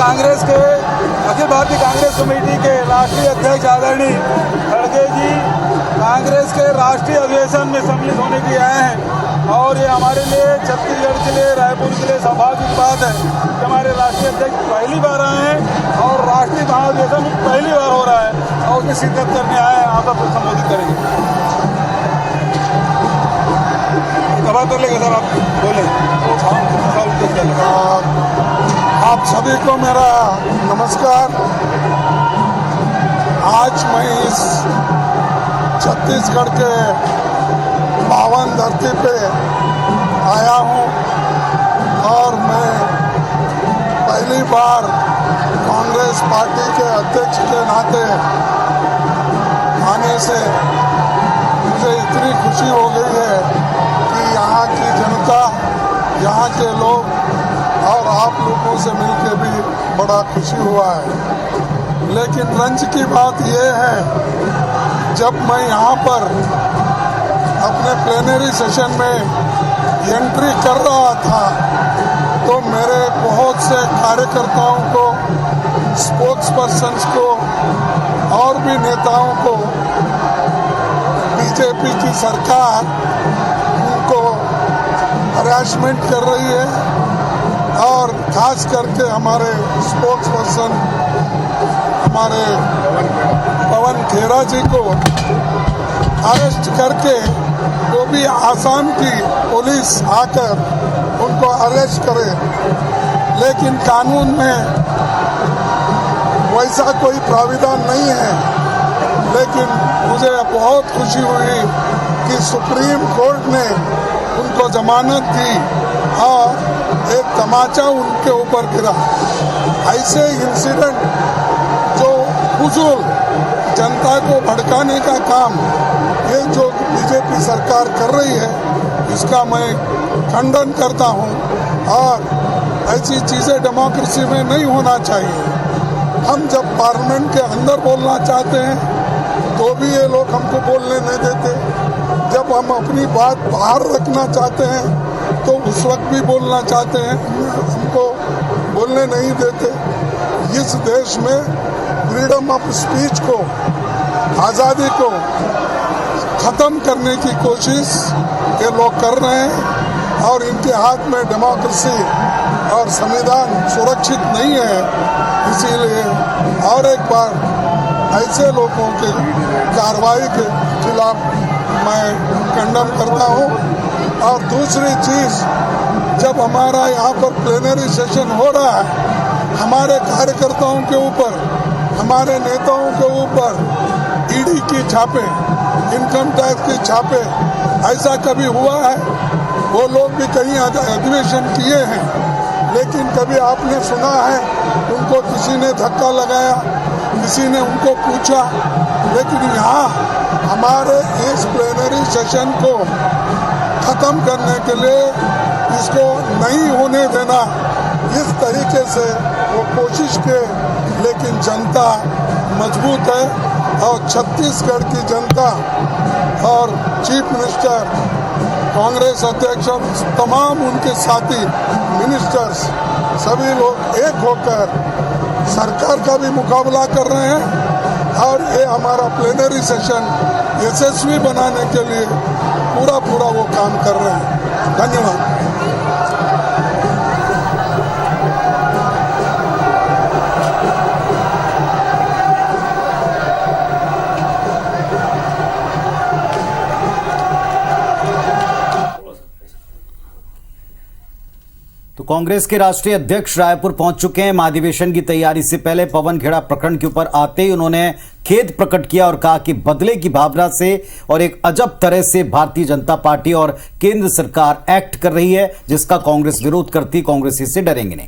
कांग्रेस के अखिल भारतीय कांग्रेस कमेटी के राष्ट्रीय अध्यक्ष आदरणीय खड़गे जी कांग्रेस के राष्ट्रीय अधिवेशन में सम्मिलित होने के लिए आए हैं और ये हमारे लिए छत्तीसगढ़ के लिए, रायपुर के लिए सौभाग्य की बात है कि हमारे राष्ट्रीय अध्यक्ष पहली बार आए हैं और राष्ट्रीय महाधिवेशन पहली बार हो रहा है और उसमें शिरकत करने आए हैं। आप सबको संबोधित करेंगे। सवाल कर लेगा सर, आप बोले। आप सभी को मेरा नमस्कार। आज मैं इस छत्तीसगढ़ के पावन धरती पे आया हूँ और मैं पहली बार कांग्रेस पार्टी के अध्यक्ष के नाते आने से मुझे इतनी खुशी हो गई है कि यहाँ की जनता, यहाँ के लोग और आप लोगों से मिलकर भी बड़ा खुशी हुआ है। लेकिन रंज की बात यह है, जब मैं यहाँ पर अपने प्लेनरी सेशन में एंट्री कर रहा था तो मेरे बहुत से कार्यकर्ताओं को, स्पोक्स पर्सन्स को और भी नेताओं को बीजेपी की सरकार उनको हरासमेंट कर रही है और खास करके हमारे स्पोक्स पर्सन हमारे पवन खेड़ा जी को अरेस्ट करके, वो भी आसाम की पुलिस आकर उनको अरेस्ट करे। लेकिन कानून में वैसा कोई प्राविधान नहीं है। लेकिन मुझे बहुत खुशी हुई कि सुप्रीम कोर्ट ने उनको जमानत दी और एक तमाचा उनके ऊपर गिरा। ऐसे इंसिडेंट जो फुजूल जनता को भड़काने का काम ये जो बीजेपी सरकार कर रही है, इसका मैं खंडन करता हूँ और ऐसी चीज़ें डेमोक्रेसी में नहीं होना चाहिए। हम जब पार्लियामेंट के अंदर बोलना चाहते हैं तो भी ये लोग हमको बोलने नहीं देते, जब हम अपनी बात बाहर रखना चाहते हैं तो उस वक्त भी बोलना चाहते हैं, हमको बोलने नहीं देते। इस देश में फ्रीडम ऑफ स्पीच को, आज़ादी को ख़त्म करने की कोशिश ये लोग कर रहे हैं और इनके हाथ में डेमोक्रेसी और संविधान सुरक्षित नहीं है। इसीलिए और एक बार ऐसे लोगों के कार्रवाई के खिलाफ मैं खंडन करता हूँ। और दूसरी चीज़, जब हमारा यहाँ पर प्लेनरी सेशन हो रहा है, हमारे कार्यकर्ताओं के ऊपर, हमारे नेताओं के ऊपर ईडी की छापे, इनकम टैक्स की छापे, ऐसा कभी हुआ है? वो लोग भी कहीं अधिवेशन किए हैं, लेकिन कभी आपने सुना है उनको किसी ने धक्का लगाया, किसी ने उनको पूछा? लेकिन यहाँ हमारे इस प्लेनरी सेशन को ख़त्म करने के लिए, इसको नहीं होने देना, इस तरीके से वो कोशिश के, लेकिन जनता मजबूत है और छत्तीसगढ़ की जनता और चीफ मिनिस्टर, कांग्रेस अध्यक्ष और तमाम उनके साथी मिनिस्टर्स, सभी लोग एक होकर सरकार का भी मुकाबला कर रहे हैं और ये हमारा प्लेनरी सेशन यशस्वी बनाने के लिए पूरा वो काम कर रहे हैं। धन्यवाद। तो कांग्रेस के राष्ट्रीय अध्यक्ष रायपुर पहुंच चुके हैं। महाधिवेशन की तैयारी से पहले पवन खेड़ा प्रकरण के ऊपर आते ही उन्होंने खेद प्रकट किया और कहा कि बदले की भावना से और एक अजब तरह से भारतीय जनता पार्टी और केंद्र सरकार एक्ट कर रही है, जिसका कांग्रेस विरोध करती, कांग्रेस इससे डरेंगे नहीं।